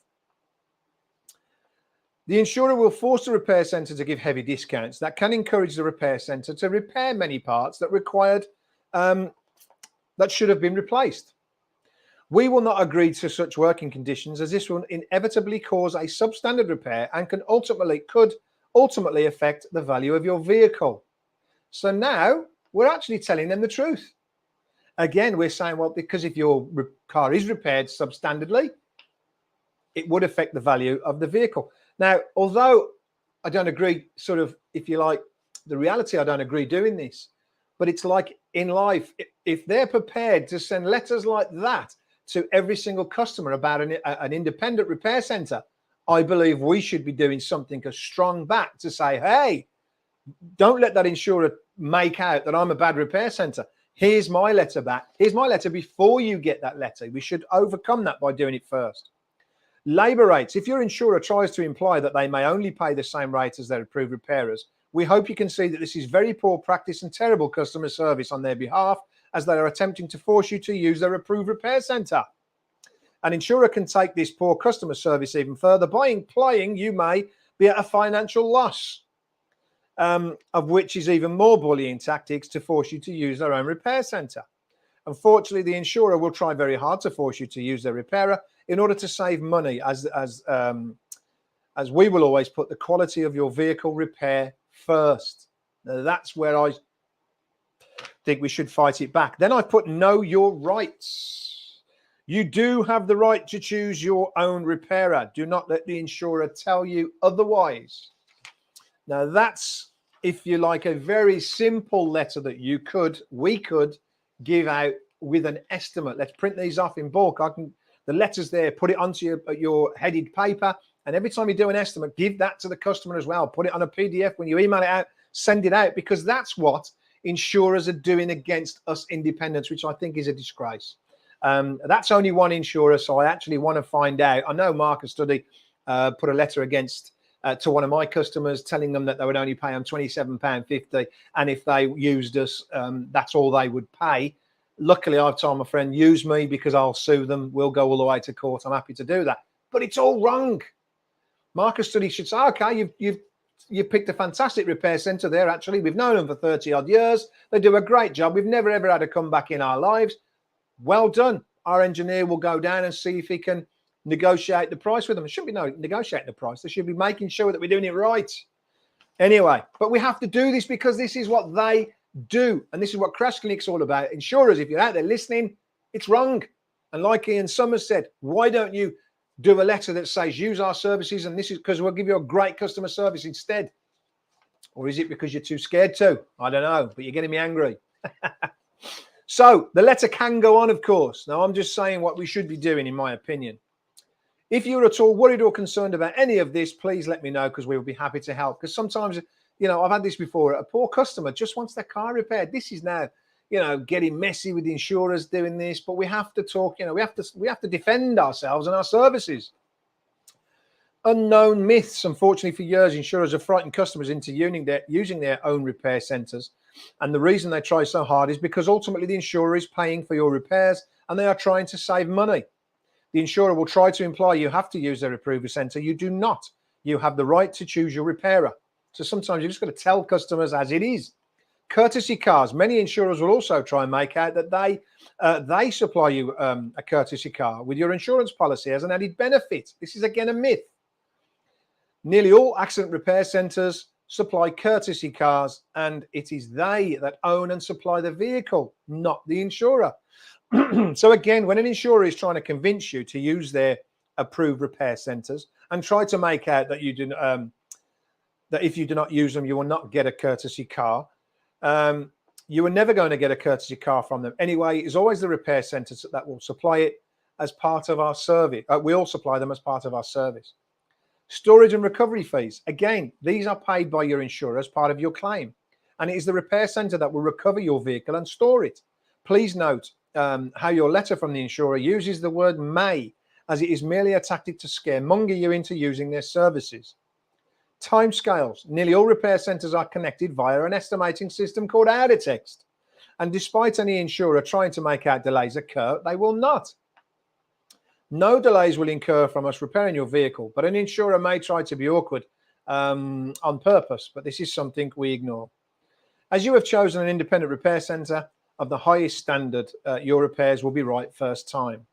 Speaker 1: The insurer will force the repair centre to give heavy discounts that can encourage the repair centre to repair many parts that that should have been replaced. We will not agree to such working conditions, as this will inevitably cause a substandard repair and could ultimately affect the value of your vehicle. So now we're actually telling them the truth. Again, we're saying, well, because if your car is repaired substandardly, it would affect the value of the vehicle. Now, although I don't agree, sort of, if you like, the reality, I don't agree doing this, but it's like in life, if they're prepared to send letters like that to every single customer about an independent repair centre, I believe we should be doing something as strong back to say, hey, don't let that insurer make out that I'm a bad repair centre. Here's my letter back. Here's my letter before you get that letter. We should overcome that by doing it first. Labour rates. If your insurer tries to imply that they may only pay the same rate as their approved repairers, we hope you can see that this is very poor practice and terrible customer service on their behalf, as they are attempting to force you to use their approved repair centre. An insurer can take this poor customer service even further by implying you may be at a financial loss, of which is even more bullying tactics to force you to use their own repair centre. Unfortunately, the insurer will try very hard to force you to use their repairer in order to save money, as we will always put the quality of your vehicle repair first. Now, that's where I think we should fight it back. Then I put know your rights. You do have the right to choose your own repairer. Do not let the insurer tell you otherwise. Now, that's, if you like, a very simple letter that we could give out with an estimate. Let's print these off in bulk. The letters there, put it onto your headed paper, and every time you do an estimate, give that to the customer as well. Put it on a PDF. When you email it out, send it out, because that's what insurers are doing against us independents, which I think is a disgrace. That's only one insurer, so I actually want to find out. I know Marcus Study put a letter against to one of my customers, telling them that they would only pay them £27.50, and if they used us, that's all they would pay. Luckily, I've told my friend, use me, because I'll sue them. We'll go all the way to court. I'm happy to do that. But it's all wrong. Marcus Study should say, okay, you've picked a fantastic repair centre there, actually. We've known them for 30 odd years. They do a great job. We've never, ever had a comeback in our lives. Well done. Our engineer will go down and see if he can negotiate the price with them. It shouldn't be negotiating the price. They should be making sure that we're doing it right. Anyway, but we have to do this because this is what they do. And this is what Crash Clinic's all about. Insurers, if you're out there listening, it's wrong. And like Ian Summers said, why don't you do a letter that says use our services, and this is because we'll give you a great customer service instead? Or is it because you're too scared to? I don't know, but you're getting me angry. So the letter can go on, of course. Now, I'm just saying what we should be doing, in my opinion. If you're at all worried or concerned about any of this, please let me know, because we will be happy to help. Because sometimes, you know, I've had this before. A poor customer just wants their car repaired. This is now, you know, getting messy with the insurers doing this. But we have to talk. You know, we have to defend ourselves and our services. Unknown myths. Unfortunately, for years, insurers have frightened customers into using their own repair centres. And the reason they try so hard is because ultimately the insurer is paying for your repairs, and they are trying to save money. The insurer will try to imply you have to use their approved centre. You do not. You have the right to choose your repairer. So sometimes you've just got to tell customers as it is. Courtesy cars. Many insurers will also try and make out that they supply you a courtesy car with your insurance policy as an added benefit. This is again a myth. Nearly all accident repair centres supply courtesy cars, and it is they that own and supply the vehicle, not the insurer. So again, when an insurer is trying to convince you to use their approved repair centres and try to make out that you do that if you do not use them, you will not get a courtesy car, you are never going to get a courtesy car from them. Anyway, it's always the repair centres that will supply it as part of our service. We all supply them as part of our service. Storage and recovery fees. Again, these are paid by your insurer as part of your claim. and it is the repair centre that will recover your vehicle and store it. Please note how your letter from the insurer uses the word may, as it is merely a tactic to scaremonger you into using their services. Timescales. Nearly all repair centres are connected via an estimating system called Text. And despite any insurer trying to make out delays occur, they will not. No delays will incur from us repairing your vehicle, but an insurer may try to be awkward on purpose, but this is something we ignore. As you have chosen an independent repair centre of the highest standard, your repairs will be right first time.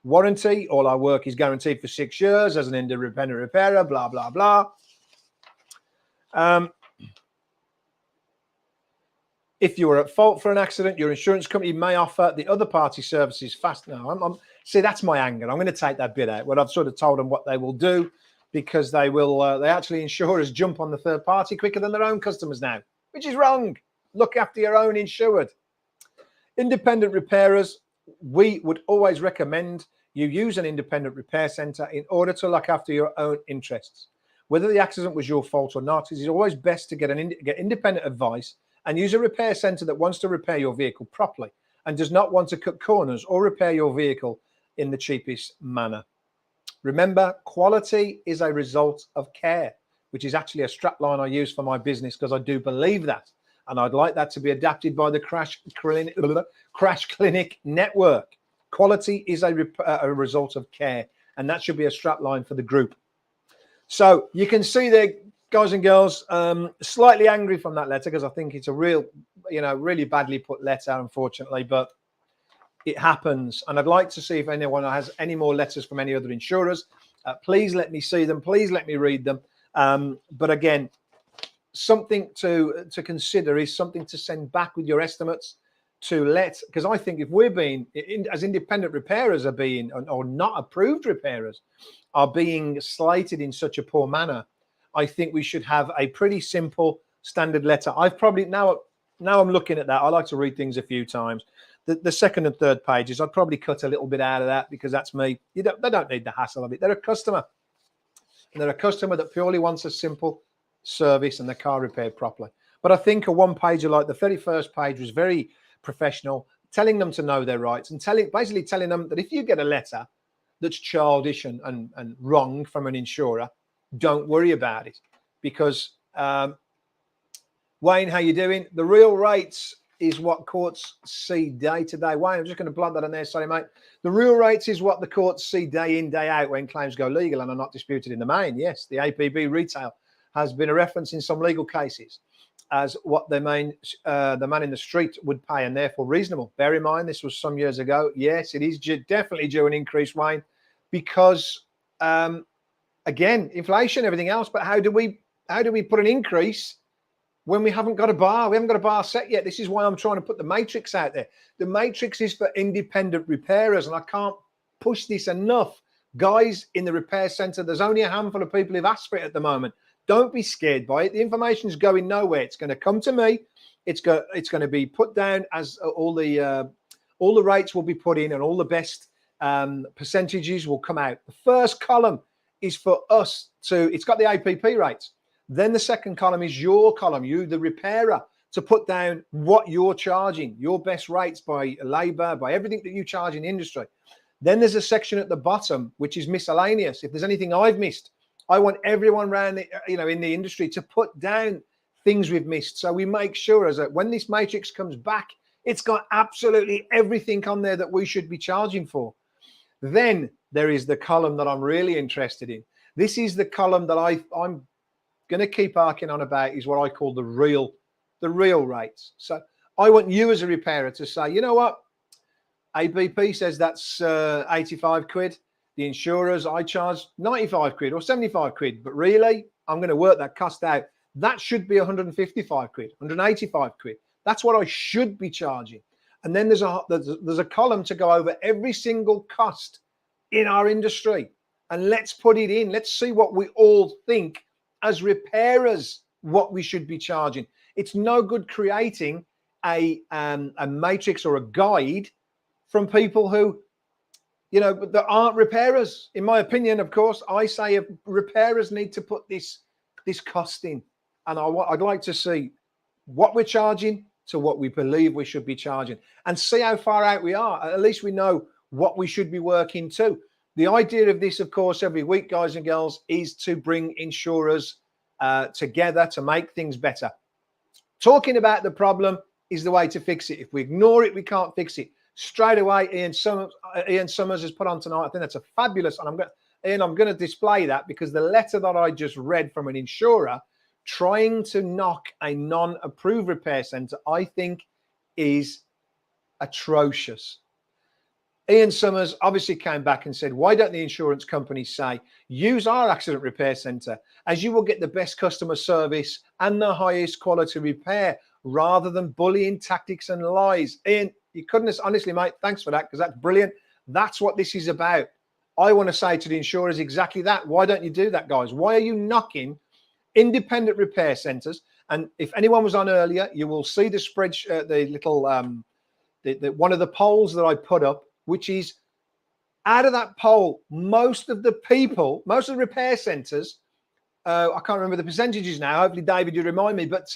Speaker 1: Warranty, all our work is guaranteed for 6 years as an independent repairer, blah, blah, blah. If you are at fault for an accident, your insurance company may offer the other party services fast. No, see, that's my anger. I'm going to take that bit out. What I've sort of told them what they will do, because they will, insurers jump on the third party quicker than their own customers now, which is wrong. Look after your own insured. Independent repairers, we would always recommend you use an independent repair centre in order to look after your own interests. Whether the accident was your fault or not, it is always best to get independent advice and use a repair centre that wants to repair your vehicle properly and does not want to cut corners or repair your vehicle in the cheapest manner. Remember, quality is a result of care, which is actually a strapline I use for my business because I do believe that. And I'd like that to be adapted by the Crash Clinic network. Quality is a result of care, and that should be a strapline for the group. So you can see there, guys and girls, slightly angry from that letter because I think it's a real, really badly put letter, unfortunately, but it happens. And I'd like to see if anyone has any more letters from any other insurers. Please let me see them. Please let me read them. But again, something to consider is something to send back with your estimates because I think if we're being, as independent repairers are being, or not approved repairers are being slated in such a poor manner, I think we should have a pretty simple standard letter. I've probably now I'm looking at that. I like to read things a few times. The second and third pages, I'd probably cut a little bit out of that because that's me. They don't need the hassle of it. They're a customer. And they're a customer that purely wants a simple service and the car repaired properly. But I think a one-pager like the 31st page was very professional, telling them to know their rights and basically telling them that if you get a letter that's childish and wrong from an insurer, don't worry about it. Because, Wayne, how you doing? The real rates is what courts see day to day. Wayne, I'm just going to plug that in there. Sorry, mate. The real rates is what the courts see day in, day out when claims go legal and are not disputed in the main. Yes, the APB retail has been a reference in some legal cases as what the man in the street would pay, and therefore reasonable. Bear in mind, this was some years ago. Yes, it is definitely due an increase, Wayne, because again, inflation, everything else. But how do we put an increase when we haven't got a bar? We haven't got a bar set yet. This is why I'm trying to put the matrix out there. The matrix is for independent repairers, and I can't push this enough. Guys in the repair centre, there's only a handful of people who've asked for it at the moment. Don't be scared by it. The information is going nowhere. It's going to come to me. It's going to be put down as all the rates will be put in, and all the best percentages will come out. The first column is for us it's got the APP rates. Then the second column is your column, you, the repairer, to put down what you're charging, your best rates by labour, by everything that you charge in the industry. Then there's a section at the bottom, which is miscellaneous. If there's anything I've missed, I want everyone around, in the industry to put down things we've missed. So we make sure that when this matrix comes back, it's got absolutely everything on there that we should be charging for. Then there is the column that I'm really interested in. This is the column that I'm going to keep arcing on about, is what I call the real rates. So I want you as a repairer to say, you know what? ABP says that's 85 quid. The insurers, I charge 95 quid or 75 quid, but really, I'm going to work that cost out. That should be 155 quid, 185 quid. That's what I should be charging. And then there's a column to go over every single cost in our industry. And let's put it in. Let's see what we all think as repairers, what we should be charging. It's no good creating a matrix or a guide from people who, that aren't repairers. In my opinion, of course, I say repairers need to put this cost in. And I'd like to see what we're charging to what we believe we should be charging, and see how far out we are. At least we know what we should be working to. The idea of this, of course, every week, guys and girls, is to bring insurers together to make things better. Talking about the problem is the way to fix it. If we ignore it, we can't fix it. Straight away, Ian Summers has put on tonight. I think that's a fabulous, and I'm going to display that, because the letter that I just read from an insurer trying to knock a non-approved repair centre, I think, is atrocious. Ian Summers obviously came back and said, why don't the insurance companies say, use our accident repair centre, as you will get the best customer service and the highest quality repair, rather than bullying tactics and lies. Ian, you couldn't, honestly, mate, thanks for that, because that's brilliant. That's what this is about. I want to say to the insurers exactly that. Why don't you do that, guys? Why are you knocking independent repair centres? And if anyone was on earlier, you will see the spreadsheet, the little, one of the polls that I put up, which is, out of that poll, most of the repair centres, I can't remember the percentages now. Hopefully, David, you remind me. But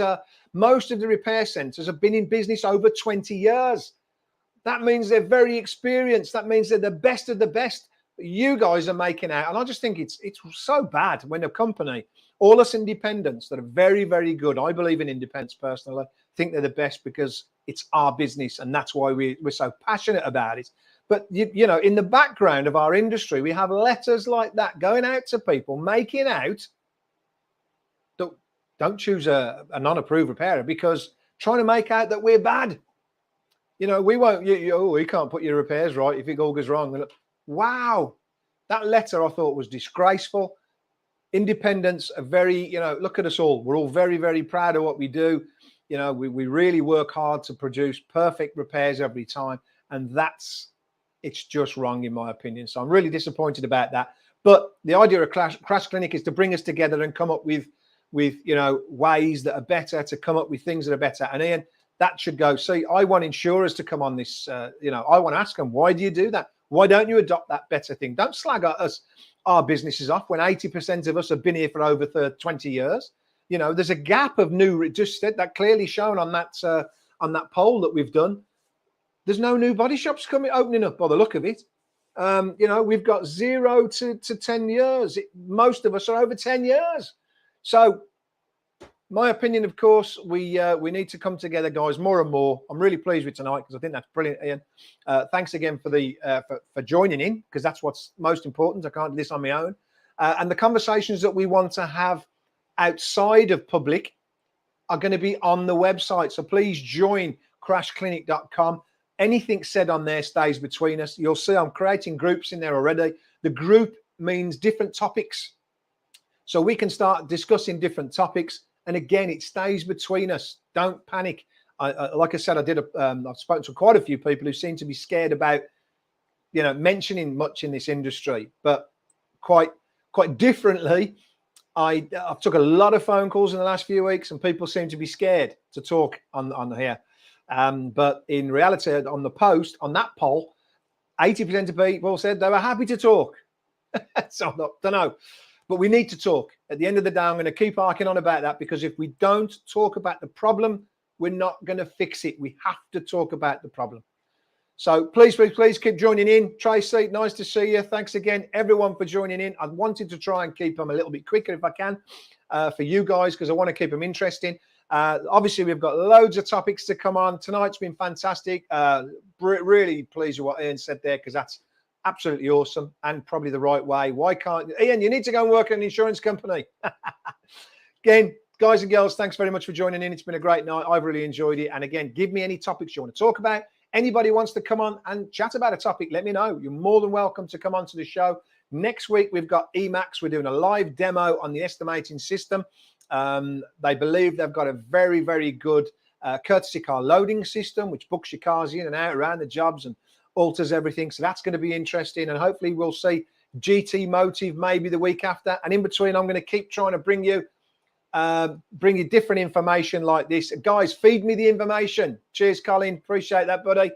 Speaker 1: most of the repair centres have been in business over 20 years. That means they're very experienced. That means they're the best of the best. You guys are making out. And I just think it's so bad when a company, all us independents that are very, very good, I believe in independents personally, think they're the best because it's our business. And that's why we're so passionate about it. But, you know, in the background of our industry, we have letters like that going out to people, making out, don't choose a non-approved repairer, because trying to make out that we're bad. You know, we won't, we can't put your repairs right if it all goes wrong. Wow. That letter I thought was disgraceful. Independents are very, you know, look at us all. We're all very, very proud of what we do. You know, we really work hard to produce perfect repairs every time. And it's just wrong, in my opinion. So I'm really disappointed about that. But the idea of Crash Clinic is to bring us together and come up with, you know, ways that are better, to come up with things that are better. And Ian, that should go. See, I want insurers to come on this. You know, I want to ask them, why do you do that? Why don't you adopt that better thing? Don't slag our businesses off when 80% of us have been here for over 20 years. You know, there's a gap of new, just that clearly shown on that poll that we've done. There's no new body shops opening up by the look of it. You know, we've got 0 to 10 years. Most of us are over 10 years. So my opinion, of course, we need to come together, guys, more and more. I'm really pleased with tonight, because I think that's brilliant, Ian. Thanks again for for joining in, because that's what's most important. I can't do this on my own. And the conversations that we want to have outside of public are going to be on the website. So please join crashclinic.com. Anything said on there stays between us. You'll see I'm creating groups in there already. The group means different topics, so we can start discussing different topics. And again, it stays between us. Don't panic. Like I said, I've spoken to quite a few people who seem to be scared about, you know, mentioning much in this industry. But quite differently, I've took a lot of phone calls in the last few weeks, and people seem to be scared to talk on here. But in reality, on the post, on that poll, 80% of people said they were happy to talk. So I don't know. But we need to talk. At the end of the day, I'm going to keep harking on about that, because if we don't talk about the problem, we're not going to fix it. We have to talk about the problem. So please keep joining in. Tracy, nice to see you. Thanks again, everyone, for joining in. I wanted to try and keep them a little bit quicker if I can for you guys, because I want to keep them interesting. Obviously, we've got loads of topics to come on. Tonight's been fantastic. Really pleased with what Ian said there, because that's absolutely awesome and probably the right way. Why can't Ian? You need to go and work at an insurance company. Again, guys and girls, thanks very much for joining in. It's been a great night. I've really enjoyed it. And again, give me any topics you want to talk about. Anybody wants to come on and chat about a topic, let me know. You're more than welcome to come onto the show. Next week, we've got Emacs. We're doing a live demo on the estimating system. They believe they've got a very, very good courtesy car loading system, which books your cars in and out around the jobs and alters everything. So that's going to be interesting. And hopefully we'll see GT Motive maybe the week after. And in between, I'm going to keep trying to bring you different information like this. Guys, feed me the information. Cheers, Colin. Appreciate that, buddy.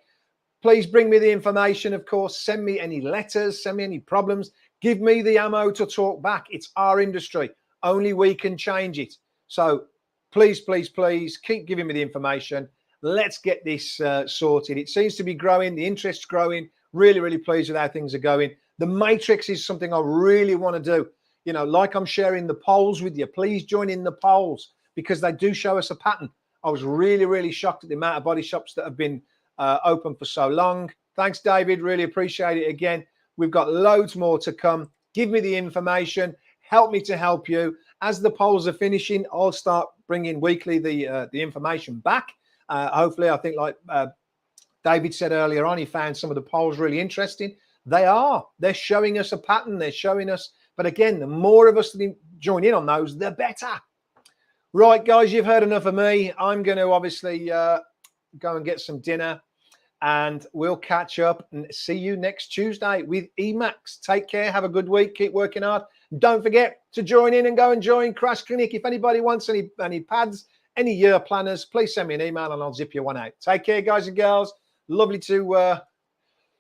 Speaker 1: Please bring me the information, of course. Send me any letters. Send me any problems. Give me the ammo to talk back. It's our industry. Only we can change it. So please, please, please keep giving me the information. Let's get this sorted. It seems to be growing. The interest's growing. Really, really pleased with how things are going. The matrix is something I really want to do. You know, like I'm sharing the polls with you. Please join in the polls because they do show us a pattern. I was really, really shocked at the amount of body shops that have been open for so long. Thanks, David. Really appreciate it again. We've got loads more to come. Give me the information. Help me to help you. As the polls are finishing, I'll start bringing weekly the information back. Hopefully, I think like David said earlier on, he found some of the polls really interesting. They are. They're showing us a pattern. They're showing us. But again, the more of us that join in on those, the better. Right, guys, you've heard enough of me. I'm going to obviously go and get some dinner. And we'll catch up and see you next Tuesday with Emacs. Take care. Have a good week. Keep working hard. Don't forget to join in and go and join Crash Clinic. If anybody wants any pads, any year planners, please send me an email and I'll zip you one out. Take care, guys and girls. Lovely to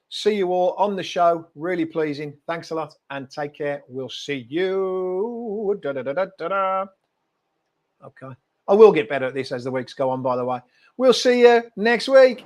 Speaker 1: see you all on the show. Really pleasing. Thanks a lot and take care. We'll see you. Okay. I will get better at this as the weeks go on, by the way. We'll see you next week.